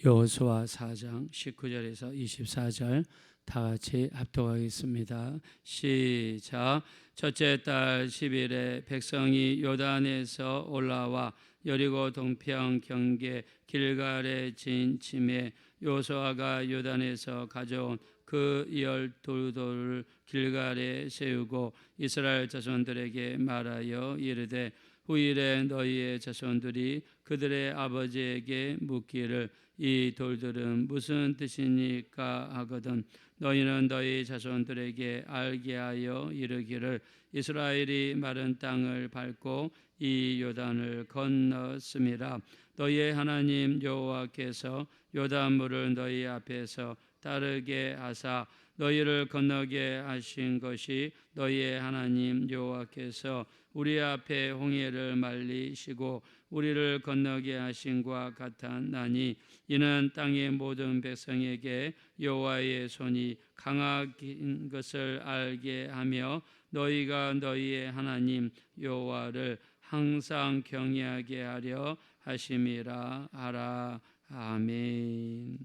여호수아 4장 19절에서 24절 다 같이 합독하겠습니다. 시작. 첫째 달 10일에 백성이 요단에서 올라와 여리고 동편 경계 길갈에 진침해 여호수아가 요단에서 가져온 그 12돌을 길갈에 세우고 이스라엘 자손들에게 말하여 이르되 후일에 너희의 자손들이 그들의 아버지에게 묻기를 이 돌들은 무슨 뜻이니까 하거든 너희는 너희 자손들에게 알게 하여 이르기를 이스라엘이 마른 땅을 밟고 이 요단을 건넜음이라. 너희의 하나님 여호와께서 요단물을 너희 앞에서 따르게 하사 너희를 건너게 하신 것이 너희의 하나님 여호와께서 우리 앞에 홍해를 말리시고 우리를 건너게 하신과 같았나니 이는 땅의 모든 백성에게 여호와의 손이 강하신 것을 알게 하며 너희가 너희의 하나님 여호와를 항상 경외하게 하려 하심이라 하라. 아멘.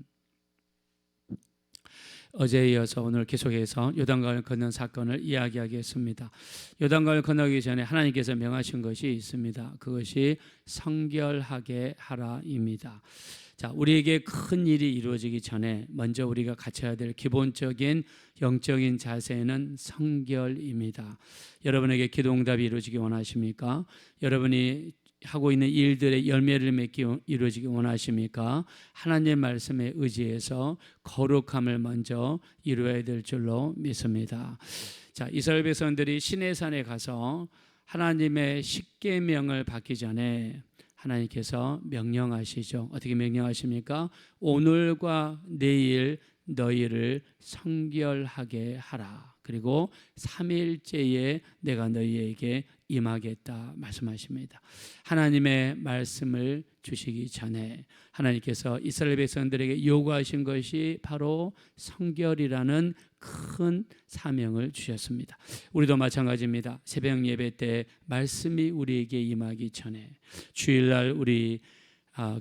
어제에 이어서 오늘 계속해서 요단강을 건넌 사건을 이야기하겠습니다. 요단강을 건너기 전에 하나님께서 명하신 것이 있습니다. 그것이 성결하게 하라입니다. 자, 우리에게 큰 일이 이루어지기 전에 먼저 우리가 갖춰야 될 기본적인 영적인 자세는 성결입니다. 여러분에게 기도 응답이 이루어지기 원하십니까? 여러분이 하고 있는 일들의 열매를 맺기 이루어지기 원하십니까? 하나님의 말씀에 의지해서 거룩함을 먼저 이루어야 될 줄로 믿습니다. 자, 이스라엘 백성들이 시내산에 가서 하나님의 십계명을 받기 전에 하나님께서 명령하시죠. 어떻게 명령하십니까? 오늘과 내일 너희를 성결하게 하라. 그리고 3일째에 내가 너희에게 임하겠다 말씀하십니다. 하나님의 말씀을 주시기 전에 하나님께서 이스라엘 백성들에게 요구하신 것이 바로 성결이라는 큰 사명을 주셨습니다. 우리도 마찬가지입니다. 새벽 예배 때 말씀이 우리에게 임하기 전에 주일날 우리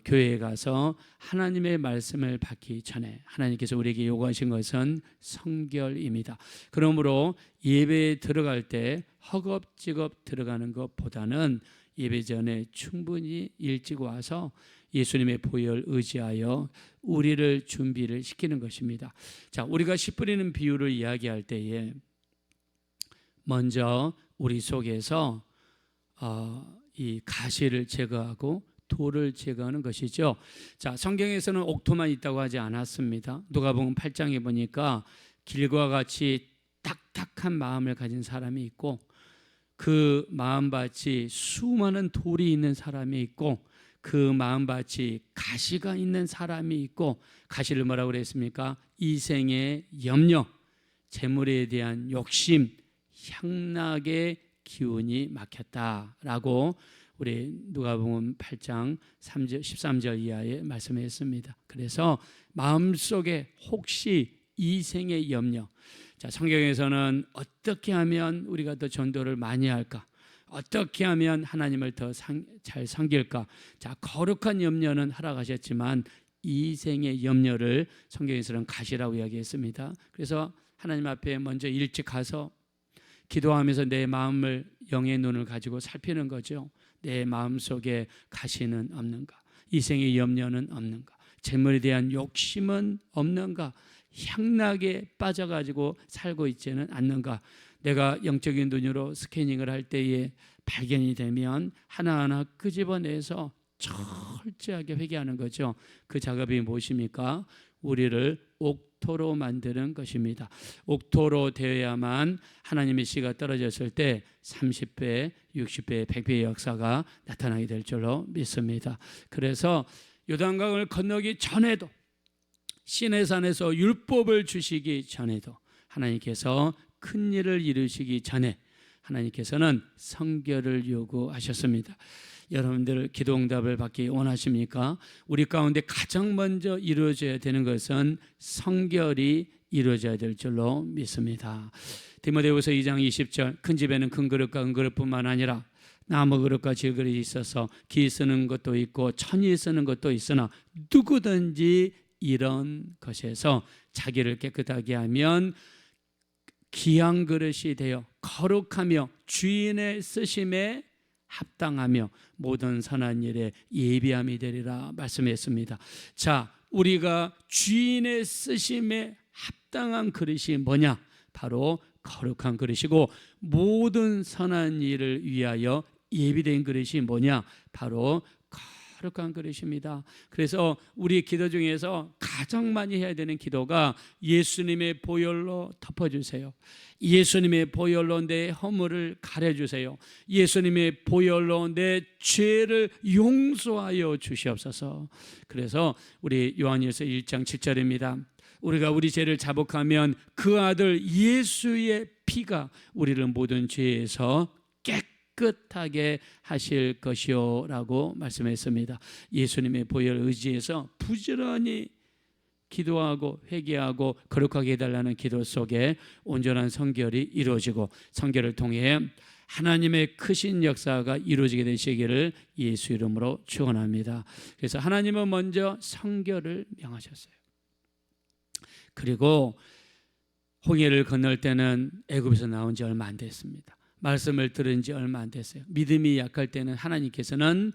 교회에 가서 하나님의 말씀을 받기 전에 하나님께서 우리에게 요구하신 것은 성결입니다. 그러므로 예배에 들어갈 때 허겁지겁 들어가는 것보다는 예배 전에 충분히 일찍 와서 예수님의 보혈 의지하여 우리를 준비를 시키는 것입니다. 자, 우리가 씨 뿌리는 비유를 이야기할 때에 먼저 우리 속에서 이 가시를 제거하고 돌을 제거하는 것이죠. 자, 성경에서는 옥토만 있다고 하지 않았습니다. 누가복음 8장에 보니까 길과 같이 딱딱한 마음을 가진 사람이 있고 그 마음밭이 수많은 돌이 있는 사람이 있고 그 마음밭이 가시가 있는 사람이 있고 가시를 뭐라고 그랬습니까? 이생의 염려, 재물에 대한 욕심, 향락의 기운이 막혔다라고 우리 누가복음 8장 13절 이하에 말씀했습니다. 그래서 마음속에 혹시 이생의 염려, 자, 성경에서는 어떻게 하면 우리가 더 전도를 많이 할까? 어떻게 하면 하나님을 더 잘 섬길까? 자, 거룩한 염려는 하라고 하셨지만 이생의 염려를 성경에서는 가시라고 이야기했습니다. 그래서 하나님 앞에 먼저 일찍 가서 기도하면서 내 마음을 영의 눈을 가지고 살피는 거죠. 내 마음속에 가시는 없는가? 이생의 염려는 없는가? 재물에 대한 욕심은 없는가? 향락에 빠져가지고 살고 있지는 않는가? 내가 영적인 눈으로 스캐닝을 할 때에 발견이 되면 하나하나 끄집어내서 철저하게 회개하는 거죠. 그 작업이 무엇입니까? 우리를 옥토로 만드는 것입니다. 옥토로 되어야만 하나님의 씨가 떨어졌을 때 30배, 60배, 100배의 역사가 나타나게 될 줄로 믿습니다. 그래서 요단강을 건너기 전에도 시내산에서 율법을 주시기 전에도 하나님께서 큰 일을 이루시기 전에 하나님께서는 성결을 요구하셨습니다. 여러분들 기도 응답을 받기 원하십니까? 우리 가운데 가장 먼저 이루어져야 되는 것은 성결이 이루어져야 될 줄로 믿습니다. 디모데후서 2장 20절 큰 집에는 큰 그릇과 은 그릇뿐만 아니라 나무 그릇과 질그릇이 있어서 기 쓰는 것도 있고 천이 쓰는 것도 있으나 누구든지 이런 것에서 자기를 깨끗하게 하면 귀한 그릇이 되어 거룩하며 주인의 쓰심에 합당하며 모든 선한 일에 예비함이 되리라 말씀했습니다. 자, 우리가 주인의 쓰심에 합당한 그릇이 뭐냐? 바로 거룩한 그릇이고, 모든 선한 일을 위하여 예비된 그릇이 뭐냐? 바로 거룩한 그릇입니다. 그래서 우리 기도 중에서 가장 많이 해야 되는 기도가 예수님의 보혈로 덮어주세요. 예수님의 보혈로 내 허물을 가려주세요. 예수님의 보혈로 내 죄를 용서하여 주시옵소서. 그래서 우리 요한일서 1장 7절입니다. 우리가 우리 죄를 자복하면 그 아들 예수의 피가 우리를 모든 죄에서 깨끗하게 하실 것이요 라고 말씀했습니다. 예수님의 보혈 의지해서 부지런히 기도하고 회개하고 거룩하게 해달라는 기도 속에 온전한 성결이 이루어지고, 성결을 통해 하나님의 크신 역사가 이루어지게 되시기를 예수 이름으로 축원합니다. 그래서 하나님은 먼저 성결을 명하셨어요. 그리고 홍해를 건널 때는 애굽에서 나온 지 얼마 안 됐습니다. 말씀을 들은 지 얼마 안 됐어요. 믿음이 약할 때는 하나님께서는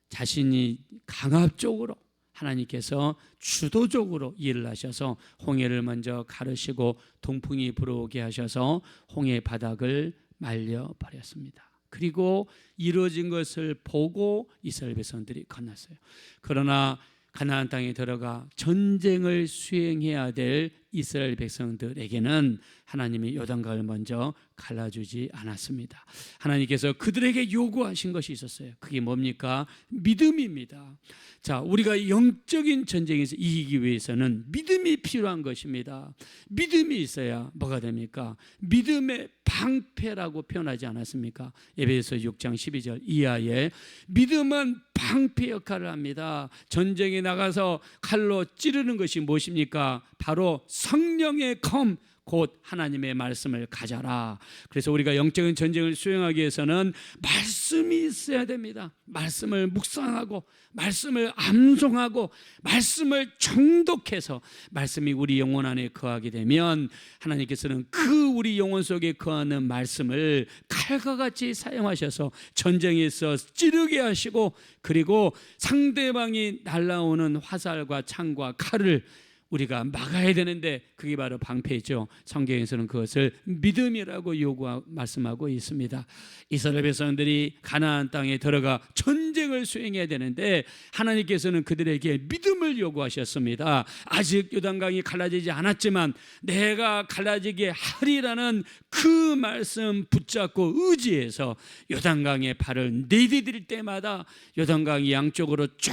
자신이 강압적으로, 하나님께서 주도적으로 일을 하셔서 홍해를 먼저 가르시고 동풍이 불어오게 하셔서 홍해 바닥을 말려버렸습니다. 그리고 이루어진 것을 보고 이스라엘 백성들이 건넜어요. 그러나 가나안 땅에 들어가 전쟁을 수행해야 될 이스라엘 백성들에게는 하나님이 요단강을 먼저 갈라주지 않았습니다. 하나님께서 그들에게 요구하신 것이 있었어요. 그게 뭡니까? 믿음입니다. 자, 우리가 영적인 전쟁에서 이기기 위해서는 믿음이 필요한 것입니다. 믿음이 있어야 뭐가 됩니까? 믿음의 방패라고 표현하지 않았습니까? 에베소 6장 12절 이하에 믿음은 방패 역할을 합니다. 전쟁에 나가서 칼로 찌르는 것이 무엇입니까? 바로 성령의 검, 곧 하나님의 말씀을 가져라. 그래서 우리가 영적인 전쟁을 수행하기 위해서는 말씀이 있어야 됩니다. 말씀을 묵상하고 말씀을 암송하고 말씀을 정독해서 말씀이 우리 영혼 안에 거하게 되면 하나님께서는 그 우리 영혼 속에 거하는 말씀을 칼과 같이 사용하셔서 전쟁에서 찌르게 하시고, 그리고 상대방이 날아오는 화살과 창과 칼을 우리가 막아야 되는데 그게 바로 방패죠. 성경에서는 그것을 믿음이라고 말씀하고 있습니다. 이스라엘 백성들이 가나안 땅에 들어가 전쟁을 수행해야 되는데 하나님께서는 그들에게 믿음을 요구하셨습니다. 아직 요단강이 갈라지지 않았지만 내가 갈라지게 하리라는 그 말씀 붙잡고 의지해서 요단강에 발을 내디딜 때마다 요단강이 양쪽으로 쫙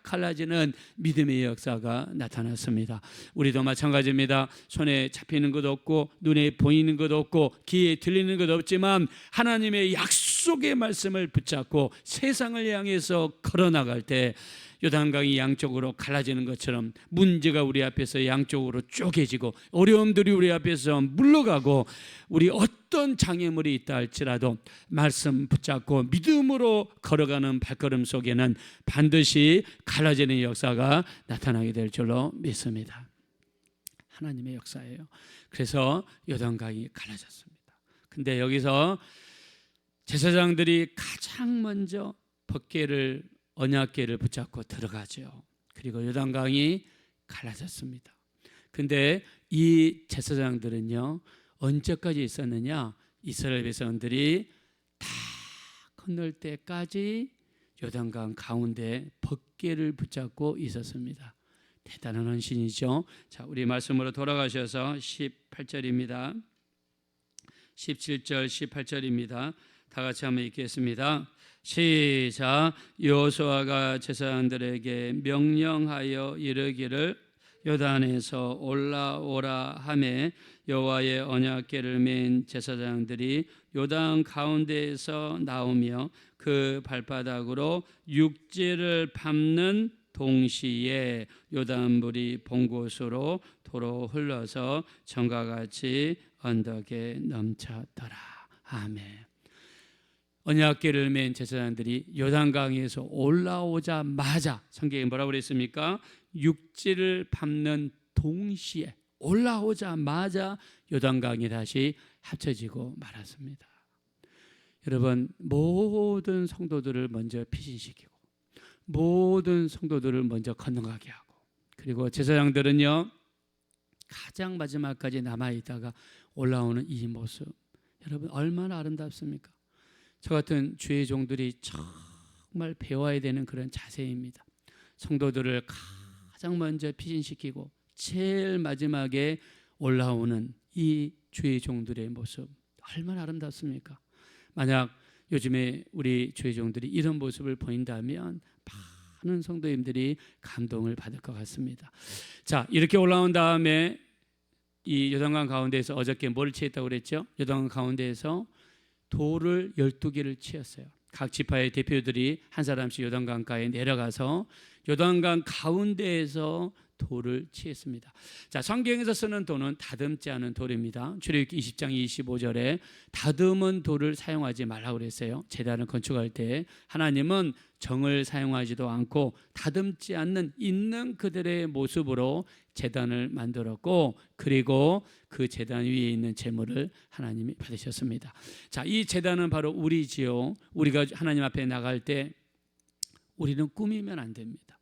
갈라지는 믿음의 역사가 나타났습니다. 우리도 마찬가지입니다. 손에 잡히는 것도 없고 눈에 보이는 것도 없고 귀에 들리는 것도 없지만 하나님의 약속의 말씀을 붙잡고 세상을 향해서 걸어나갈 때 요단강이 양쪽으로 갈라지는 것처럼 문제가 우리 앞에서 양쪽으로 쪼개지고 어려움들이 우리 앞에서 물러가고, 우리 어떤 장애물이 있다 할지라도 말씀 붙잡고 믿음으로 걸어가는 발걸음 속에는 반드시 갈라지는 역사가 나타나게 될 줄로 믿습니다. 하나님의 역사예요. 그래서 요단강이 갈라졌습니다. 근데 여기서 제사장들이 가장 먼저 법궤를, 언약궤를 붙잡고 들어가죠. 그리고 요단강이 갈라졌습니다. 근데 이 제사장들은요, 언제까지 있었느냐? 이스라엘 백성들이 다 건널 때까지 요단강 가운데 법궤를 붙잡고 있었습니다. 대단한 헌신이죠. 자, 우리 말씀으로 돌아가셔서 18절입니다. 17절 18절입니다. 다 같이 한번 읽겠습니다. 시작. 여호수아가 제사장들에게 명령하여 이르기를 요단에서 올라오라 하매 여호와의 언약궤를 맨 제사장들이 요단 가운데에서 나오며 그 발바닥으로 육지를 밟는 동시에 요단물이 본 곳으로 도로 흘러서 전과 같이 언덕에 넘쳤더라. 아멘. 언약궤를 맨 제사장들이 요단강에서 올라오자마자 성경에 뭐라고 그랬습니까? 육지를 밟는 동시에 올라오자마자 요단강이 다시 합쳐지고 말았습니다. 여러분, 모든 성도들을 먼저 피신시키고 모든 성도들을 먼저 건너가게 하고, 그리고 제사장들은요 가장 마지막까지 남아있다가 올라오는 이 모습, 여러분 얼마나 아름답습니까? 저 같은 주의 종들이 정말 배워야 되는 그런 자세입니다. 성도들을 가장 먼저 피신시키고 제일 마지막에 올라오는 이 주의 종들의 모습, 얼마나 아름답습니까? 만약 요즘에 우리 주의 종들이 이런 모습을 보인다면 많은 성도님들이 감동을 받을 것 같습니다. 자, 이렇게 올라온 다음에 이 요단강 가운데에서 어저께 뭘 취했다고 그랬죠? 요단강 가운데에서 돌을 12개를 치었어요. 각 지파의 대표들이 한 사람씩 요단강가에 내려가서 요단강 가운데에서 돌을 취했습니다. 자, 성경에서 쓰는 돌은 다듬지 않은 돌입니다. 출애굽기 20장 25절에 다듬은 돌을 사용하지 말라고 그랬어요. 제단을 건축할 때 하나님은 정을 사용하지도 않고 다듬지 않는 있는 그들의 모습으로 제단을 만들었고, 그리고 그 제단 위에 있는 제물을 하나님이 받으셨습니다. 자, 이 제단은 바로 우리지요. 우리가 하나님 앞에 나갈 때 우리는 꾸미면 안 됩니다.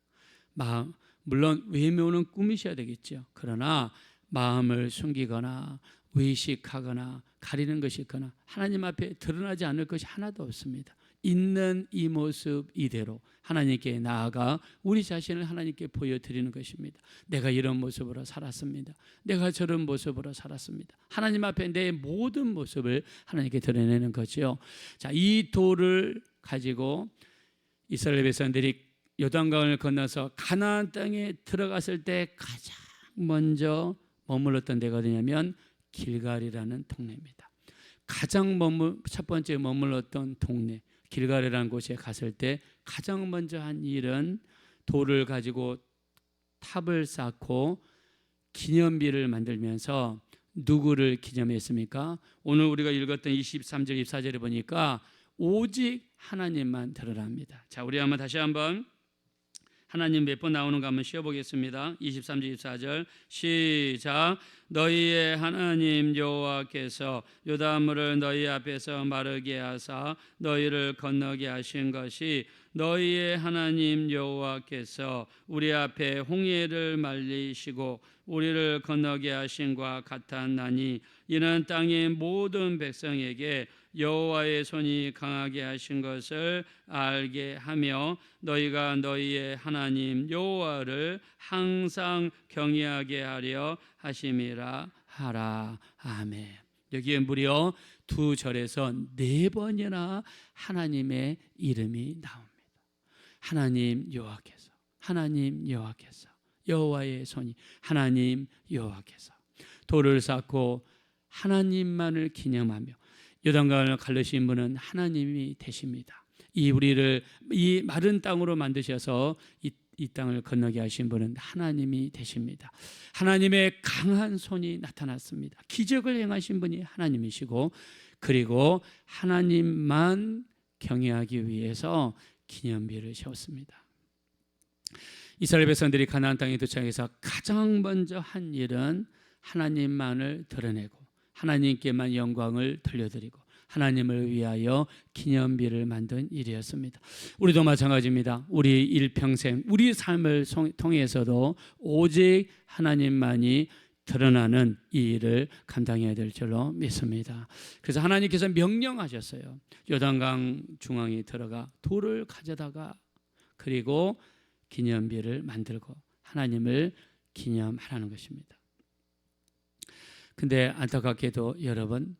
물론 외모는 꾸미셔야 되겠죠. 그러나 마음을 숨기거나 의식하거나 가리는 것이 있거나 하나님 앞에 드러나지 않을 것이 하나도 없습니다. 있는 이 모습 이대로 하나님께 나아가 우리 자신을 하나님께 보여드리는 것입니다. 내가 이런 모습으로 살았습니다. 내가 저런 모습으로 살았습니다. 하나님 앞에 내 모든 모습을 하나님께 드러내는 거죠. 자, 이 돌을 가지고 이스라엘 백성들이 요단강을 건너서 가나안 땅에 들어갔을 때 가장 먼저 머물렀던 데가 어디냐면 길갈이라는 동네입니다. 가장 첫 번째 머물렀던 동네 길갈이라는 곳에 갔을 때 가장 먼저 한 일은 돌을 가지고 탑을 쌓고 기념비를 만들면서 누구를 기념했습니까? 오늘 우리가 읽었던 23절 24절에 보니까 오직 하나님만 드러납니다. 자, 우리 한번 다시 한번 하나님 몇 번 나오는가 한번 쉬어보겠습니다. 23절 24절 시작. 너희의 하나님 여호와께서 요단물을 너희 앞에서 마르게 하사 너희를 건너게 하신 것이 너희의 하나님 여호와께서 우리 앞에 홍해를 말리시고 우리를 건너게 하신과 같았나니, 이는 땅의 모든 백성에게 여호와의 손이 강하게 하신 것을 알게 하며 너희가 너희의 하나님 여호와를 항상 경외하게 하려 하심이라 하라. 아멘. 여기에 무려 2절에서 4번이나 하나님의 이름이 나옵니다. 하나님 여호와께서, 하나님 여호와께서, 여호와의 손이, 하나님 여호와께서 돌을 쌓고 하나님만을 기념하며 요단강을 갈르신 분은 하나님이 되십니다. 우리를 이 마른 땅으로 만드셔서 이 땅을 건너게 하신 분은 하나님이 되십니다. 하나님의 강한 손이 나타났습니다. 기적을 행하신 분이 하나님이시고, 그리고 하나님만 경외하기 위해서 기념비를 세웠습니다. 이스라엘 백성들이 가나안 땅에 도착해서 가장 먼저 한 일은 하나님만을 드러내고 하나님께만 영광을 돌려드리고 하나님을 위하여 기념비를 만든 일이었습니다. 우리도 마찬가지입니다. 우리 일평생 우리 삶을 통해서도 오직 하나님만이 드러나는 이 일을 감당해야 될 줄로 믿습니다. 그래서 하나님께서 명령하셨어요. 요단강 중앙에 들어가 돌을 가져다가 그리고 기념비를 만들고 하나님을 기념하라는 것입니다. 근데 안타깝게도 여러분,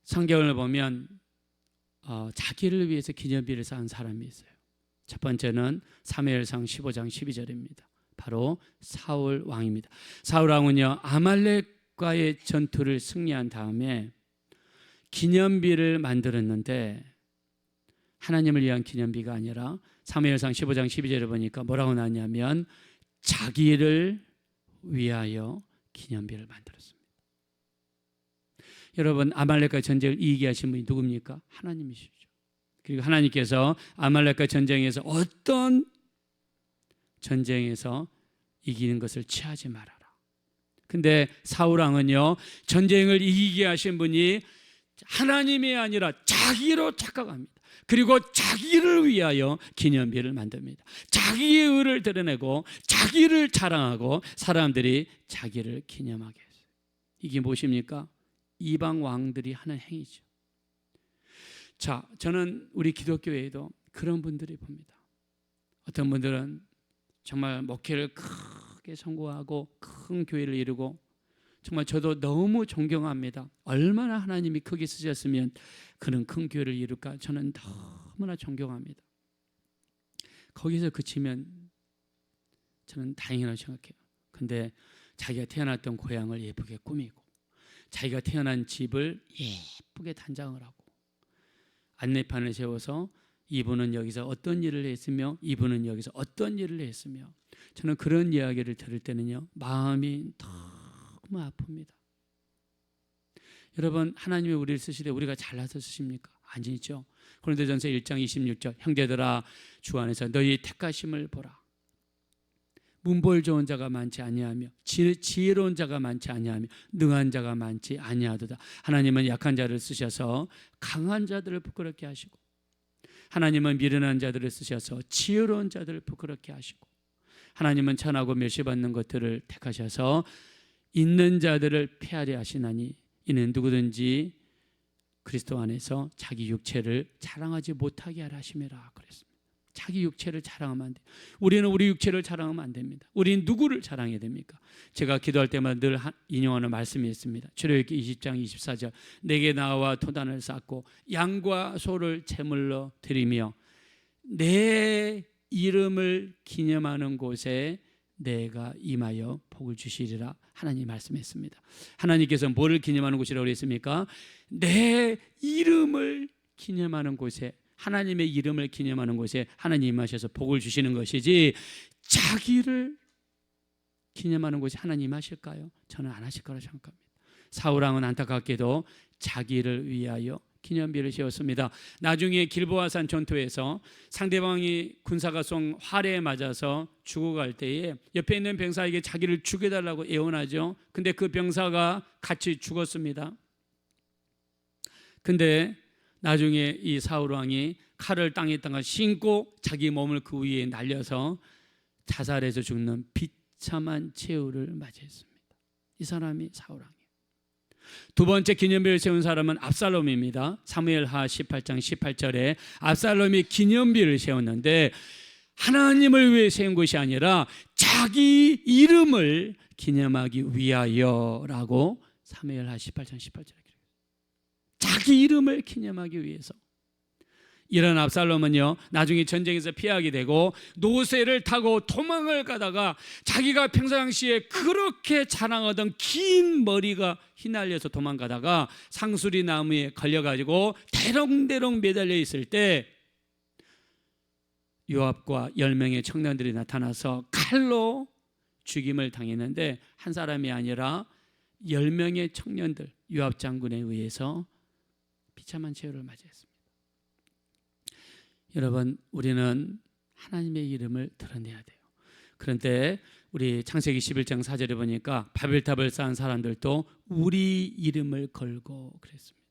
성경을 보면 자기를 위해서 기념비를 쌓은 사람이 있어요. 첫 번째는 사무엘상 15장 12절입니다. 바로 사울 왕입니다. 사울 왕은요, 아말렉과의 전투를 승리한 다음에 기념비를 만들었는데 하나님을 위한 기념비가 아니라 사무엘상 15장 12절을 보니까 뭐라고 나왔냐면 자기를 위하여 기념비를 만들었습니다. 여러분, 아말렉과 전쟁을 이기게 하신 분이 누굽니까? 하나님이시죠. 그리고 하나님께서 아말렉과 전쟁에서 어떤 전쟁에서 이기는 것을 취하지 말아라. 근데 사울 왕은요, 전쟁을 이기게 하신 분이 하나님이 아니라 자기로 착각합니다. 그리고 자기를 위하여 기념비를 만듭니다. 자기의 의를 드러내고 자기를 자랑하고 사람들이 자기를 기념하게 했어요. 이게 무엇입니까? 이방 왕들이 하는 행위죠. 자, 저는 우리 기독교회에도 그런 분들이 봅니다. 어떤 분들은 정말 목회를 크게 성공하고 큰 교회를 이루고 정말 저도 너무 존경합니다. 얼마나 하나님이 크게 쓰셨으면 그런 큰 교회를 이룰까 저는 너무나 존경합니다. 거기서 그치면 저는 다행이라고 생각해요. 근데 자기가 태어났던 고향을 예쁘게 꾸미고 자기가 태어난 집을 예쁘게 단장을 하고 안내판을 세워서 이분은 여기서 어떤 일을 했으며 이분은 여기서 어떤 일을 했으며 저는 그런 이야기를 들을 때는요 마음이 너무 아픕니다. 여러분, 하나님이 우리를 쓰시되 우리가 잘나서 쓰십니까? 아니죠. 고린도전서 1장 26절 형제들아 주 안에서 너희 택하심을 보라. 문벌 좋은 자가 많지 아니하며 지혜로운 자가 많지 아니하며 능한 자가 많지 아니하도다. 하나님은 약한 자를 쓰셔서 강한 자들을 부끄럽게 하시고 하나님은 미련한 자들을 쓰셔서 지혜로운 자들을 부끄럽게 하시고 하나님은 천하고 멸시받는 것들을 택하셔서 있는 자들을 폐하려 하시나니 이는 누구든지 그리스도 안에서 자기 육체를 자랑하지 못하게 하라 하심이라 그랬습니다. 자기 육체를 자랑하면 안 돼요. 우리는 우리 육체를 자랑하면 안 됩니다. 우리는 누구를 자랑해야 됩니까? 제가 기도할 때마다 늘 인용하는 말씀이 있습니다. 출애굽기 20장 24절 내게 나와 토단을 쌓고 양과 소를 제물로 드리며 내 이름을 기념하는 곳에 내가 임하여 복을 주시리라 하나님 말씀했습니다. 하나님께서 뭐를 기념하는 곳이라고 그랬습니까? 내 이름을 기념하는 곳에, 하나님의 이름을 기념하는 곳에 하나님 임하셔서 복을 주시는 것이지 자기를 기념하는 곳에 하나님 하실까요? 저는 안 하실 거라 생각합니다. 사울왕은 안타깝게도 자기를 위하여 기념비를 세웠습니다. 나중에 길보아산 전투에서 상대방이 군사가 쏜 활에 맞아서 죽어갈 때에 옆에 있는 병사에게 자기를 죽여달라고 애원하죠. 근데 그 병사가 같이 죽었습니다. 근데 나중에 이 사울왕이 칼을 땅에다가 신고 자기 몸을 그 위에 날려서 자살해서 죽는 비참한 최후를 맞이했습니다. 이 사람이 사울왕이에요. 두 번째 기념비를 세운 사람은 압살롬입니다. 사무엘하 18장 18절에 압살롬이 기념비를 세웠는데 하나님을 위해 세운 것이 아니라 자기 이름을 기념하기 위하여라고 사무엘하 18장 18절에 자기 이름을 기념하기 위해서. 이런 압살롬은요 나중에 전쟁에서 피하게 되고 노새를 타고 도망을 가다가 자기가 평상시에 그렇게 자랑하던 긴 머리가 휘날려서 도망가다가 상수리 나무에 걸려가지고 대롱대롱 매달려 있을 때 요압과 10명의 청년들이 나타나서 칼로 죽임을 당했는데 한 사람이 아니라 10명의 청년들, 요압 장군에 의해서 비참한 최후를 맞이했습니다. 여러분, 우리는 하나님의 이름을 드러내야 돼요. 그런데 우리 창세기 11장 4절에 보니까 바벨탑을 쌓은 사람들도 우리 이름을 걸고 그랬습니다.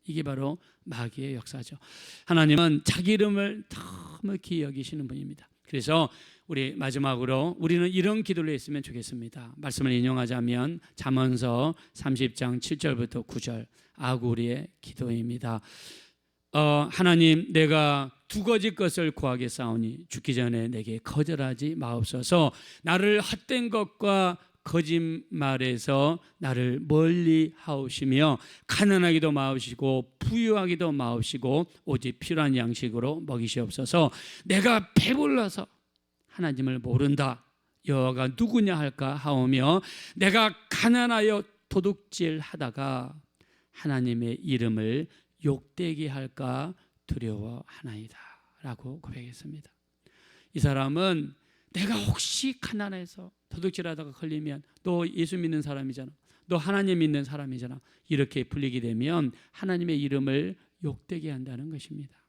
이게 바로 마귀의 역사죠. 하나님은 자기 이름을 너무 귀히 여기시는 분입니다. 그래서 우리 마지막으로 우리는 이런 기도를 했으면 좋겠습니다. 말씀을 인용하자면 잠언서 30장 7절부터 9절 아구리의 기도입니다. 하나님, 내가 두 가지 것을 구하겠사오니 죽기 전에 내게 거절하지 마옵소서. 나를 헛된 것과 거짓말에서 나를 멀리 하옵시며 가난하기도 마옵시고 부유하기도 마옵시고 오직 필요한 양식으로 먹이시옵소서. 내가 배불러서 하나님을 모른다, 여호와가 누구냐 할까 하오며 내가 가난하여 도둑질하다가 하나님의 이름을 욕되게 할까 두려워하나이다 라고 고백했습니다. 이 사람은 내가 혹시 가난해서 도둑질하다가 걸리면 너 예수 믿는 사람이잖아, 너 하나님 믿는 사람이잖아, 이렇게 불리게 되면 하나님의 이름을 욕되게 한다는 것입니다.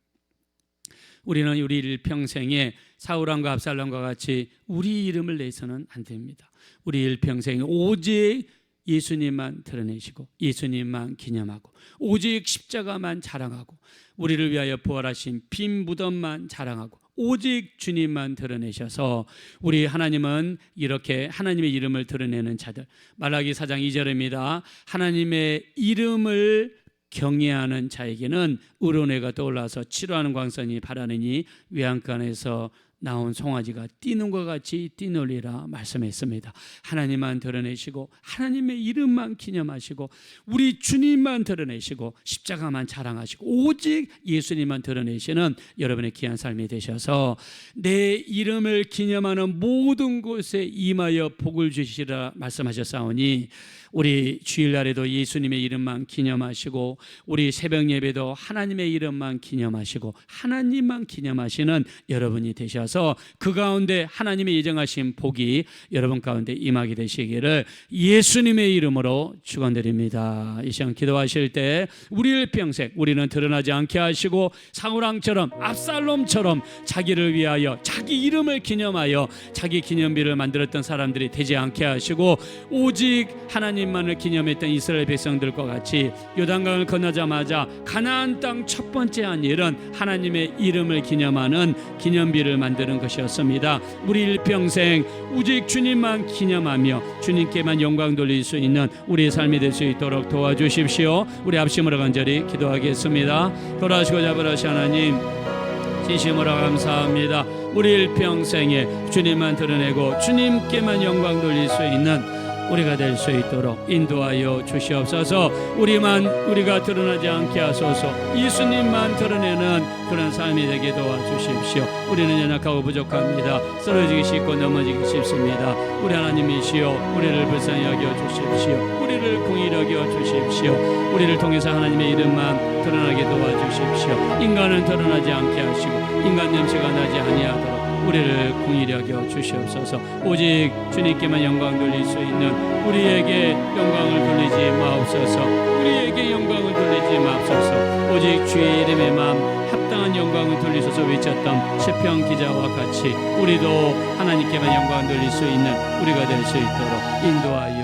우리는 우리 일평생에 사울왕과 압살롬과 같이 우리 이름을 내서는 안 됩니다. 우리 일평생에 오직 예수님만 드러내시고 예수님만 기념하고 오직 십자가만 자랑하고 우리를 위하여 부활하신 빈 무덤만 자랑하고 오직 주님만 드러내셔서 우리 하나님은 이렇게 하나님의 이름을 드러내는 자들, 말라기 4장 2절입니다. 하나님의 이름을 경외하는 자에게는 의로운 해가 떠올라서 치료하는 광선이 바라느니 외양간에서 나온 송아지가 뛰는 것 같이 뛰놀리라 말씀했습니다. 하나님만 드러내시고 하나님의 이름만 기념하시고 우리 주님만 드러내시고 십자가만 자랑하시고 오직 예수님만 드러내시는 여러분의 귀한 삶이 되셔서 내 이름을 기념하는 모든 곳에 임하여 복을 주시리라 말씀하셨사오니 우리 주일날에도 예수님의 이름만 기념하시고 우리 새벽 예배도 하나님의 이름만 기념하시고 하나님만 기념하시는 여러분이 되셔서 그 가운데 하나님의 예정하신 복이 여러분 가운데 임하게 되시기를 예수님의 이름으로 축원드립니다. 이 시간 기도하실 때 우리 일평생 우리는 드러나지 않게 하시고 사울왕처럼 압살롬처럼 자기를 위하여 자기 이름을 기념하여 자기 기념비를 만들었던 사람들이 되지 않게 하시고 오직 하나님만을 기념했던 이스라엘 백성들과 같이 요단강을 건너자마자 가나안 땅 첫 번째 한 일은 하나님의 이름을 기념하는 기념비를 만드는 것이었습니다. 우리 일평생 오직 주님만 기념하며 주님께만 영광 돌릴 수 있는 우리의 삶이 될 수 있도록 도와주십시오. 우리 합심으로 간절히 기도하겠습니다. 돌아가시고 잡으라시 하나님, 진심으로 감사합니다. 우리 일평생에 주님만 드러내고 주님께만 영광 돌릴 수 있는 우리가 될 수 있도록 인도하여 주시옵소서. 우리가 드러나지 않게 하소서. 예수님만 드러내는 그런 삶이 되게 도와주십시오. 우리는 연약하고 부족합니다. 쓰러지기 쉽고 넘어지기 쉽습니다. 우리 하나님이시여, 우리를 불쌍히 여겨 주십시오. 우리를 긍휼히 여겨 주십시오. 우리를 통해서 하나님의 이름만 드러나게 도와주십시오. 인간은 드러나지 않게 하시고 인간 냄새가 나지 아니하도록 우리를 긍휼히 여겨 주시옵소서. 오직 주님께만 영광 돌릴 수 있는 우리에게 영광을 돌리지 마옵소서. 우리에게 영광을 돌리지 마옵소서. 오직 주의 이름에만 합당한 영광을 돌리소서 외쳤던 시편 기자와 같이 우리도 하나님께만 영광 돌릴 수 있는 우리가 될 수 있도록 인도하여